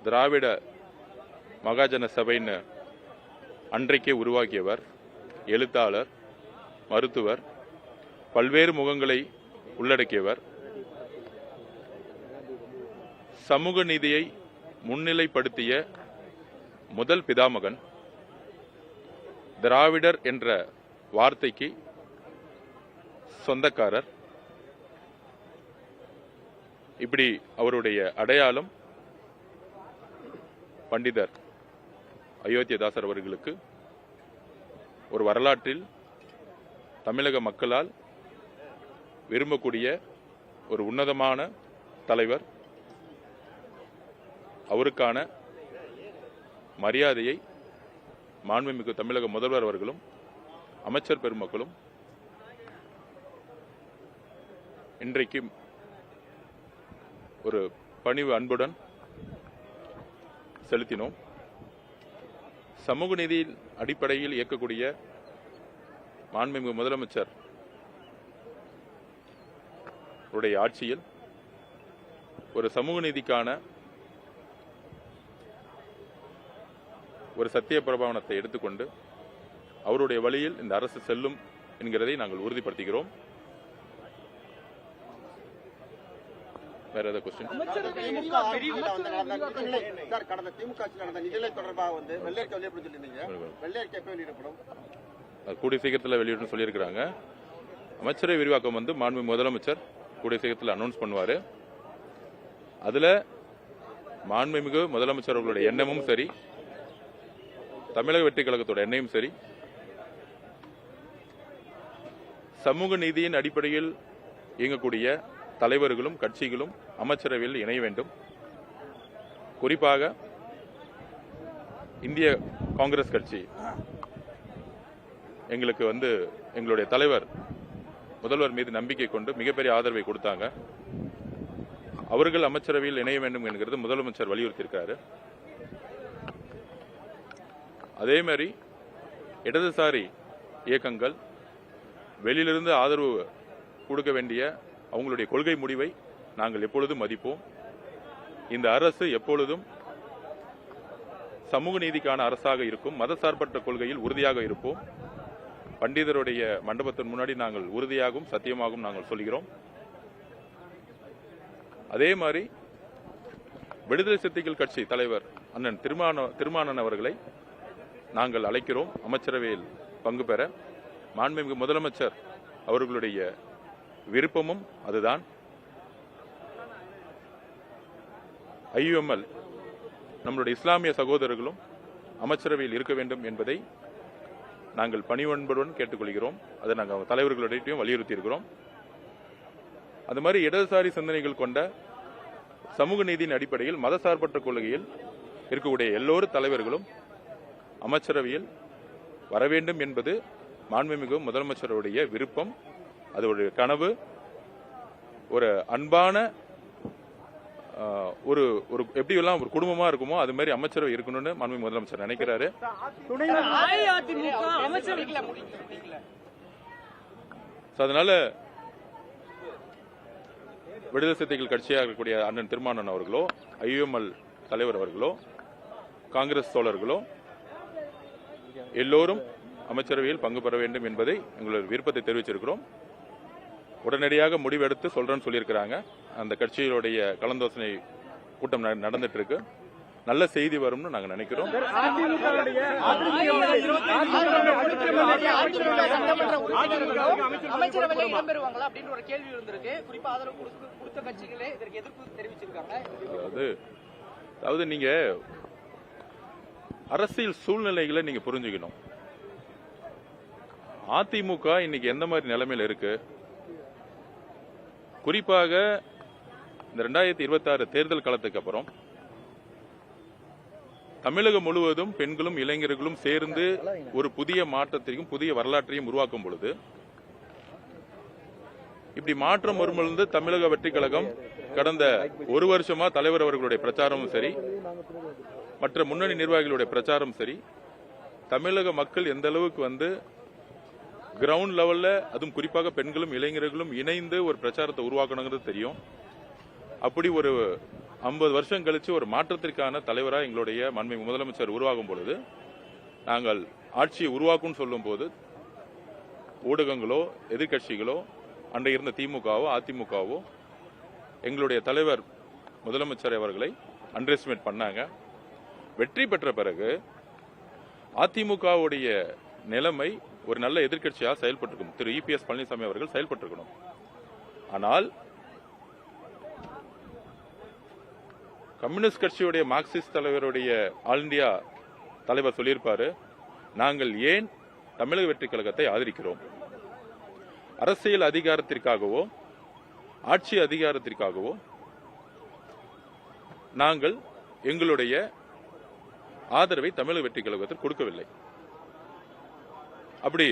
திராவிட மகாஜன சபைன்னு அன்றைக்கே உருவாக்கியவர், எழுத்தாளர், மருத்துவர், பல்வேறு முகங்களை உள்ளடக்கியவர். சமூக நீதியை முன்னிலைப்படுத்திய முதல் பிதாமகன். திராவிடர் என்ற வார்த்தைக்கு சொந்தக்காரர். இப்படி அவருடைய அடையாளம் பண்டிதர் அயோத்தியதாசர் அவர்களுக்கு ஒரு வரலாற்றில் தமிழக மக்களால் விரும்பக்கூடிய ஒரு உன்னதமான தலைவர். அவருக்கான மரியாதையை மாண்புமிகு தமிழக முதல்வர் அவர்களும் அமைச்சர் பெருமக்களும் இன்றைக்கு ஒரு பணிவு அன்புடன் செலுத்தினோம். சமூக நீதியின் அடிப்படையில் இயக்கக்கூடிய மாண்புமிகு முதலமைச்சர் உடைய ஆட்சியில் ஒரு சமூக நீதிக்கான ஒரு சத்திய பிரபாவனத்தை எடுத்துக்கொண்டு அவருடைய வழியில் இந்த அரசு செல்லும் என்கிறதை நாங்கள் உறுதிப்படுத்துகிறோம். வேற ஏதாவது கொஸ்டின்? கூடிய சீக்கிரத்தில் வெளியிடும் சொல்லியிருக்கிறாங்க. அமைச்சரவை விரிவாக்கம் மாண்புமிகு முதலமைச்சர் கூடிய சீக்கிரத்தில் அனௌன்ஸ் பண்ணுவாரு. அதுல மாண்புமிகு முதலமைச்சர் அவர்களுடைய எண்ணமும் சரி, தமிழக வெற்றி கழகத்தோட எண்ணமும் சரி, சமூக நீதியின் அடிப்படையில் இயங்கக்கூடிய தலைவர்களும் கட்சிகளும் அமைச்சரவையில் இணைய வேண்டும். குறிப்பாக இந்திய காங்கிரஸ் கட்சி எங்களுக்கு எங்களுடைய தலைவர் முதல்வர் மீது நம்பிக்கை கொண்டு மிகப்பெரிய ஆதரவை கொடுத்தாங்க. அவர்கள் அமைச்சரவையில் இணைய வேண்டும் என்கிறது முதலமைச்சர் வலியுறுத்தியிருக்கிறாரு. அதே மாதிரி இடதுசாரி இயக்கங்கள் வெளியிலிருந்து ஆதரவு கொடுக்க வேண்டிய அவங்களுடைய கொள்கை முடிவை நாங்கள் எப்பொழுதும் மதிப்போம். இந்த அரசு எப்பொழுதும் சமூக நீதிக்கான அரசாக இருக்கும். மதசார்பற்ற கொள்கையில் உறுதியாக இருப்போம். பண்டிதருடைய மண்டபத்தின் முன்னாடி நாங்கள் உறுதியாகவும் சத்தியமாகவும் நாங்கள் சொல்கிறோம். அதே மாதிரி விடுதலை சிறுத்தைகள் கட்சி தலைவர் அண்ணன் திருமானன் அவர்களை நாங்கள் அழைக்கிறோம் அமைச்சரவையில் பங்கு பெற. மாண்புமிகு முதலமைச்சர் அவர்களுடைய விருப்பமும் அதுதான். IUML நம்மளுடைய இஸ்லாமிய சகோதரர்களும் அமைச்சரவையில் இருக்க வேண்டும் என்பதை நாங்கள் பணிவன்புடன் கேட்டுக்கொள்கிறோம். அதை நாங்கள் தலைவர்களிடையும் வலியுறுத்தி இருக்கிறோம். அது மாதிரி இடதுசாரி சிந்தனைகள் கொண்ட சமூக நீதியின் அடிப்படையில் மதசார்பற்ற கொள்கையில் இருக்கக்கூடிய எல்லோரும் தலைவர்களும் அமைச்சரவையில் வர வேண்டும் என்பது மாண்புமிகு முதலமைச்சருடைய விருப்பம். அது ஒரு கனவு. ஒரு அன்பான ஒரு எப்படி எல்லாம் ஒரு குடும்பமா இருக்குமோ அது மாதிரி அமைச்சரவை இருக்கணும்னு மாண்புமிகு முதலமைச்சர் நினைக்கிறாரு. அதனால விடுதலை சிறுத்தைகள் கட்சியாக இருக்கக்கூடிய அண்ணன் திருமானன் அவர்களோ, IUML தலைவர் அவர்களோ, காங்கிரஸ் தோழர்களோ எல்லோரும் அமைச்சரவையில் பங்கு பெற வேண்டும் என்பதை எங்களுடைய விருப்பத்தை தெரிவிச்சிருக்கிறோம். உடனடியாக முடிவெடுத்து சொல்றேன்னு சொல்லியிருக்கிறாங்க. அந்த கட்சிகளுடைய கலந்தாலோசனை கூட்டம் நடந்துட்டு இருக்கு. நல்ல செய்தி வரும்னு நாங்க நினைக்கிறோம். அதாவது நீங்க அரசியல் சூழ்நிலைகளை நீங்க புரிஞ்சுக்கணும். அதிமுக இன்னைக்கு எந்த மாதிரி நிலைமையில இருக்கு? குறிப்பாக இந்த 2026 தேர்தல் காலத்துக்கு அப்புறம் தமிழகம் முழுவதும் பெண்களும் இளைஞர்களும் சேர்ந்து ஒரு புதிய மாற்றத்தையும் புதிய வரலாற்றையும் உருவாக்கும் பொழுது இப்படி மாற்றம் வரும்பொழுது தமிழக வெற்றி கழகம் கடந்த ஒரு வருஷமா தலைவர் அவர்களுடைய பிரச்சாரமும் சரி, மற்ற முன்னணி நிர்வாகிகளுடைய பிரச்சாரம் சரி, தமிழக மக்கள் எந்த அளவுக்கு கிரவுண்ட் லெவல்ல, அதுவும் குறிப்பாக பெண்களும் இளைஞர்களும் இணைந்து ஒரு பிரச்சாரத்தை உருவாக்கணுங்கிறது தெரியும். அப்படி ஒரு 50 வருஷம் கழிச்சு ஒரு மாற்றத்திற்கான தலைவராக எங்களுடைய மாண்புமிகு முதலமைச்சர் உருவாகும் பொழுது நாங்கள் ஆட்சியை உருவாக்கும் சொல்லும் போது ஊடகங்களோ எதிர்கட்சிகளோ அன்றைய இருந்த திமுகவோ அதிமுகவோ எங்களுடைய தலைவர் முதலமைச்சர் அவர்களை அண்டர்எஸ்டிமேட் பண்ணாங்க. வெற்றி பெற்ற பிறகு அதிமுகவுடைய நிலைமை ஒரு நல்ல எதிர்க்கட்சியாக செயல்பட்டிருக்கும். திரு இபிஎஸ் பழனிசாமி அவர்கள் செயல்பட்டிருக்கணும். ஆனால் கம்யூனிஸ்ட் கட்சியுடைய மார்க்சிஸ்ட் தலைவருடைய ஆல் இந்தியா தலைவர் சொல்லியிருப்பாரு, நாங்கள் ஏன் தமிழக வெற்றி கழகத்தை ஆதரிக்கிறோம்? அரசியல் அதிகாரத்திற்காகவோ ஆட்சி அதிகாரத்திற்காகவோ நாங்கள் எங்களுடைய ஆதரவை தமிழக வெற்றி கழகத்தில் கொடுக்கவில்லை. அப்படி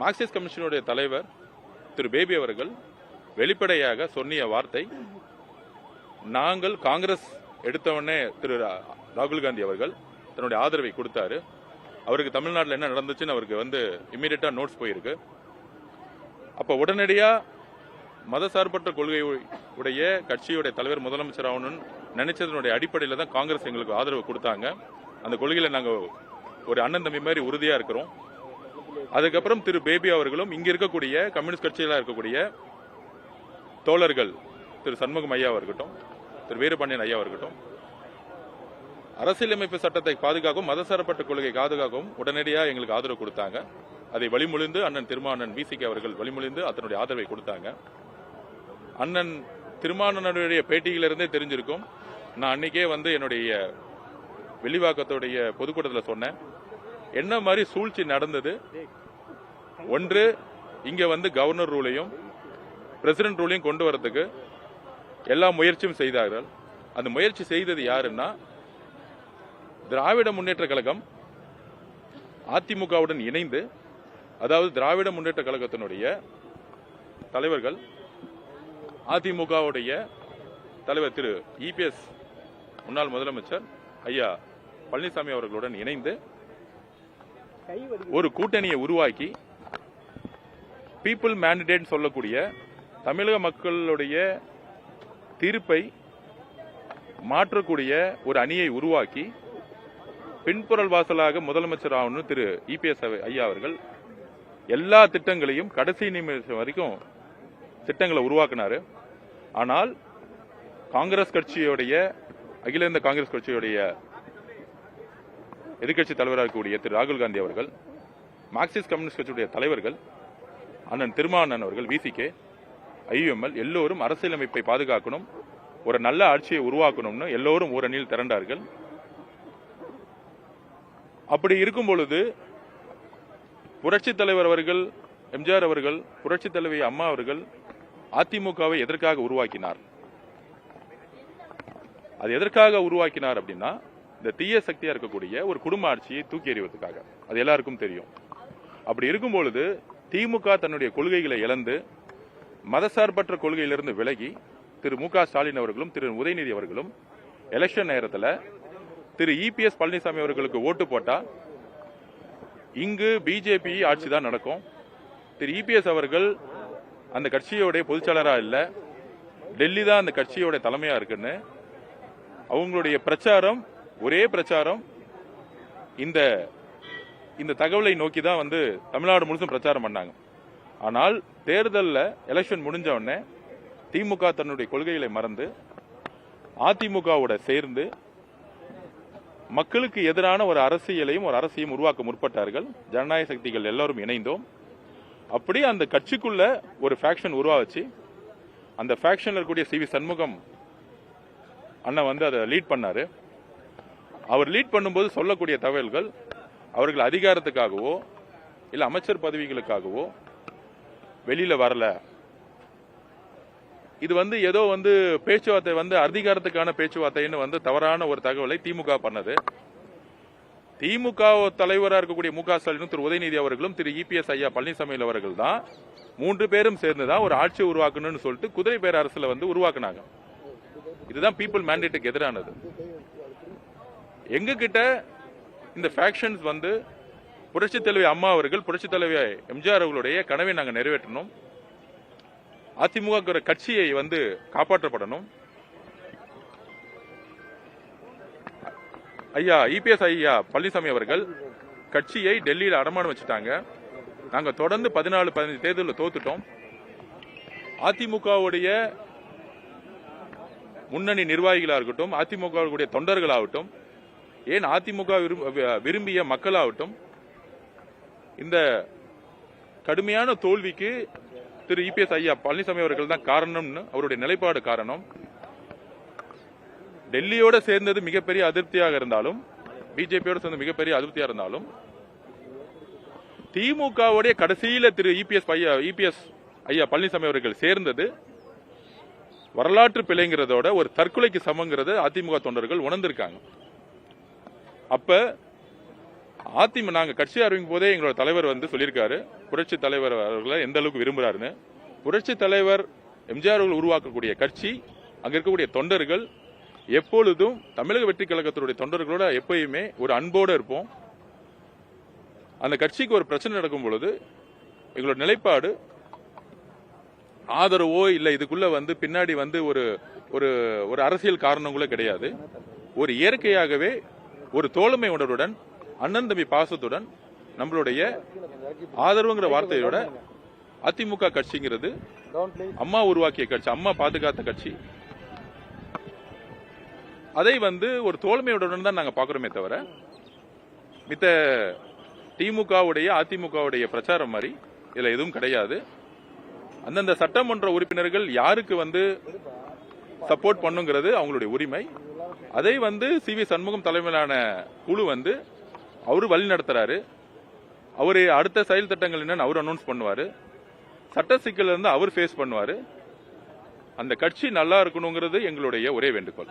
மார்க்சிஸ்ட் கமிஷனுடைய தலைவர் திரு பேபி அவர்கள் வெளிப்படையாக சொன்னிய வார்த்தை, நாங்கள் காங்கிரஸ் எடுத்தவொடனே திரு ராகுல் காந்தி அவர்கள் தன்னுடைய ஆதரவை கொடுத்தாரு. அவருக்கு தமிழ்நாட்டில் என்ன நடந்துச்சுன்னு அவருக்கு இமீடியட்டா நோட்ஸ் போயிருக்கு. அப்ப உடனடியா மதசார்பற்ற கொள்கை உடைய கட்சியுடைய தலைவர் முதலமைச்சர் ஆகணும்னு நினைச்சதனுடைய அடிப்படையில் தான் காங்கிரஸ் எங்களுக்கு ஆதரவு கொடுத்தாங்க. அந்த கொள்கையில நாங்க ஒரு அண்ணன் தம்பி மாதிரி உறுதியா இருக்கிறோம். அதுக்கப்புறம் திரு பேபி அவர்களும் இங்க இருக்கக்கூடிய கம்யூனிஸ்ட் கட்சியில இருக்கக்கூடிய தோழர்கள் திரு சண்முகம் ஐயா இருக்கட்டும், திரு வீரபாண்டியன் ஐயா இருக்கட்டும், அரசியலமைப்பு சட்டத்தை பாதுகாக்கவும் மதசார்பற்ற கொள்கை பாதுகாக்கவும் உடனடியாக எங்களுக்கு ஆதரவு கொடுத்தாங்க. அதை வழிமொழிந்து அண்ணன் திருமானன் விசிகே அவர்கள் வழிமொழிந்து அதனுடைய ஆதரவை கொடுத்தாங்க. அண்ணன் திருமானனுடைய பேட்டியிலிருந்தே தெரிஞ்சிருக்கும். நான் அன்னைக்கே என்னுடைய வெளிவாக்கத்துடைய பொதுக்கூட்டத்தில் சொன்னேன், என்ன மாதிரி சூழ்ச்சி நடந்தது. ஒன்று, இங்க கவர்னர் ரூலையும் பிரசிடென்ட் ரூலையும் கொண்டு வரதுக்கு எல்லா முயற்சியும் செய்தார்கள். அந்த முயற்சி செய்தது யாருன்னா திராவிட முன்னேற்ற கழகம் அதிமுகவுடன் இணைந்து, அதாவது திராவிட முன்னேற்ற கழகத்தினுடைய தலைவர்கள் அதிமுகவுடைய தலைவர் திரு இபிஎஸ் முன்னாள் முதலமைச்சர் ஐயா பழனிசாமி அவர்களுடன் இணைந்து ஒரு கூட்டணியை உருவாக்கி பீப்புள் மேண்டேட் சொல்லக்கூடிய தமிழக மக்களுடைய தீர்ப்பை மாற்றக்கூடிய ஒரு அணியை உருவாக்கி பின்புறல் வாசலாக முதலமைச்சர் ஆகணும் திரு இபிஎஸ் ஐயா அவர்கள் எல்லா திட்டங்களையும் கடைசி நிமிஷம் வரைக்கும் திட்டங்களை உருவாக்கினாரு. ஆனால் காங்கிரஸ் கட்சியுடைய அகில இந்திய காங்கிரஸ் கட்சியுடைய எதிர்கட்சி தலைவராக இருக்கக்கூடிய திரு ராகுல் காந்தி அவர்கள், மார்க்சிஸ்ட் கம்யூனிஸ்ட் கட்சியுடைய தலைவர்கள் அண்ணன் திருமானன் அவர்கள், விசிகே, ஐயுஎம்எல் எல்லோரும் அரசியலமைப்பை பாதுகாக்கணும், ஒரு நல்ல ஆட்சியை உருவாக்கணும்னு எல்லோரும் ஒரு அணியில் திரண்டார்கள். அப்படி இருக்கும் பொழுது புரட்சி தலைவர் அவர்கள் எம்ஜிஆர் அவர்கள், புரட்சி தலைவி அம்மா அவர்கள் அதிமுகவை எதற்காக உருவாக்கினார்? அது எதற்காக உருவாக்கினார் அப்படின்னா, இந்த தீய சக்தியா இருக்கக்கூடிய ஒரு குடும்ப ஆட்சியை தூக்கி எறிவதற்காக. அது எல்லாருக்கும் தெரியும். அப்படி இருக்கும் பொழுது திமுக தன்னுடைய கொள்கைகளை இழந்து மதசார்பற்ற கொள்கையிலிருந்து விலகி திரு மு.க. ஸ்டாலின் அவர்களும் திரு உதயநிதி அவர்களும் எலெக்ஷன் நேரத்தில் திரு இபிஎஸ் பழனிசாமி அவர்களுக்கு ஓட்டு போட்டா இங்கு பிஜேபி ஆட்சி தான் நடக்கும். திரு இபிஎஸ் அவர்கள் அந்த கட்சியோடைய பொதுச்செயலராக இல்ல, டெல்லி தான் அந்த கட்சியோட தலைமையா இருக்குன்னு அவங்களுடைய பிரச்சாரம், ஒரே பிரச்சாரம் இந்த தகவலை நோக்கி தான் தமிழ்நாடு முழுசும் பிரச்சாரம் பண்ணாங்க. ஆனால் தேர்தலில் எலெக்ஷன் முடிஞ்ச உடனே திமுக தன்னுடைய கொள்கைகளை மறந்து அதிமுகவோட சேர்ந்து மக்களுக்கு எதிரான ஒரு அரசியலையும் உருவாக்க முற்பட்டார்கள். ஜனநாயக சக்திகள் எல்லாரும் இணைந்தோம். அப்படி அந்த கட்சிக்குள்ள ஒரு ஃபேக்ஷன் உருவாச்சு. அந்த ஃபேக்ஷன்ல இருக்கக்கூடிய சி.வி. சண்முகம் அண்ணன் அதை லீட் பண்ணாரு. அவர் லீட் பண்ணும்போது சொல்லக்கூடிய தகவல்கள் அவர்கள் அதிகாரத்துக்காகவோ இல்ல அமைச்சர் பதவிகளுக்காகவோ வெளியில வரல. இது ஏதோ பேச்சுவார்த்தை அதிகாரத்துக்கான பேச்சுவார்த்தைன்னு தவறான ஒரு தகவலை திமுக பண்ணது. திமுக தலைவராக இருக்கக்கூடிய மு.க. ஸ்டாலினும் திரு உதயநிதி அவர்களும் திரு இபிஎஸ் ஐயா பழனிசாமி அவர்கள் தான் 3 பேரும் சேர்ந்துதான் ஒரு ஆட்சி உருவாக்கணும்னு சொல்லிட்டு குதிரை பேர் அரசுல உருவாக்குனாங்க. இதுதான் பீப்புள் மேண்டேட்டுக்கு எதிரானது. எங்க கிட்ட இந்த ஃபேக்ஷன்ஸ் புரட்சி தலைவி அம்மா அவர்கள், புரட்சி தலைவி எம்ஜிஆர் அவர்களுடைய கனவை நாங்கள் நிறைவேற்றணும். அதிமுக கட்சியை காப்பாற்றப்படணும். ஐயா இபிஎஸ் ஐயா பழனிசாமி அவர்கள் கட்சியை டெல்லியில் அடமானம் வச்சுட்டாங்க. நாங்க தொடர்ந்து 14-15 தேர்தலில் தோத்துட்டோம். அதிமுகவுடைய முன்னணி நிர்வாகிகளா இருக்கட்டும், அதிமுகவுடைய தொண்டர்களாகட்டும், ஏன் அதிமுக விரும்பிய மக்களாகட்டும், இந்த கடுமையான தோல்விக்கு திரு இபிஎஸ் ஐயா பழனிசாமி அவர்கள் தான் காரணம்னு அவருடைய நிலைப்பாடு காரணம். டெல்லியோட சேர்ந்தது மிகப்பெரிய அதிருப்தியாக இருந்தாலும், பிஜேபியோட சேர்ந்து மிகப்பெரிய அதிருப்தியாக இருந்தாலும், திமுகவுடைய கடைசியில திரு இபிஎஸ் ஐயா பழனிசாமி அவர்கள் சேர்ந்தது வரலாற்று பிழைங்கிறதோட ஒரு தற்கொலைக்கு சமங்கிறத அதிமுக தொண்டர்கள் உணர்ந்திருக்காங்க. அப்ப நாங்க கட்சி அறிவிக்கும் போதே எங்களோட தலைவர் சொல்லியிருக்காரு, புரட்சி தலைவர் அவர்களை எந்த அளவுக்கு விரும்புறாருன்னு. புரட்சி தலைவர் எம்ஜிஆர் அவர்கள் உருவாக்கக்கூடிய கட்சி, அங்க இருக்கக்கூடிய தொண்டர்கள் எப்பொழுதும் தமிழக வெற்றி கழகத்தினுடைய தொண்டர்களோட எப்பயுமே ஒரு அன்போடு இருப்போம். அந்த கட்சிக்கு ஒரு பிரச்சனை நடக்கும் பொழுது எங்களோட நிலைப்பாடு ஆதரவோ இல்ல இதுக்குள்ள பின்னாடி ஒரு அரசியல் காரணங்களோ கிடையாது. ஒரு இயற்கையாகவே ஒரு தோழமை உணர்வுடன், அண்ணன் தம்பி பாசத்துடன், நம்மளுடைய ஆதரவுங்கிற வார்த்தையோட அதிமுக கட்சிங்கிறது அம்மா உருவாக்கிய கட்சி, அம்மா பாதுகாத்த கட்சி. அதை ஒரு தோழமையுடன் தான் நாங்க பாக்குறோமே தவிர மித்த திமுகவுடைய அதிமுகவுடைய பிரச்சாரம் மாதிரி இதுல எதுவும் கிடையாது. அந்தந்த சட்டமன்ற உறுப்பினர்கள் யாருக்கு சப்போர்ட் பண்ணுங்கிறது அவங்களுடைய உரிமை. அதை சி.வி. சண்முகம் தலைமையிலான குழு அவரு வழி நடத்துறாரு. அவரு அடுத்த செயல் திட்டங்கள் என்னன்னு அவர் அனௌன்ஸ் பண்ணுவாரு. சட்ட சிக்கல் இருந்து அவர் ஃபேஸ் பண்ணுவாரு. அந்த கட்சி நல்லா இருக்கணுங்கிறது எங்களுடைய ஒரே வேண்டுகோள்.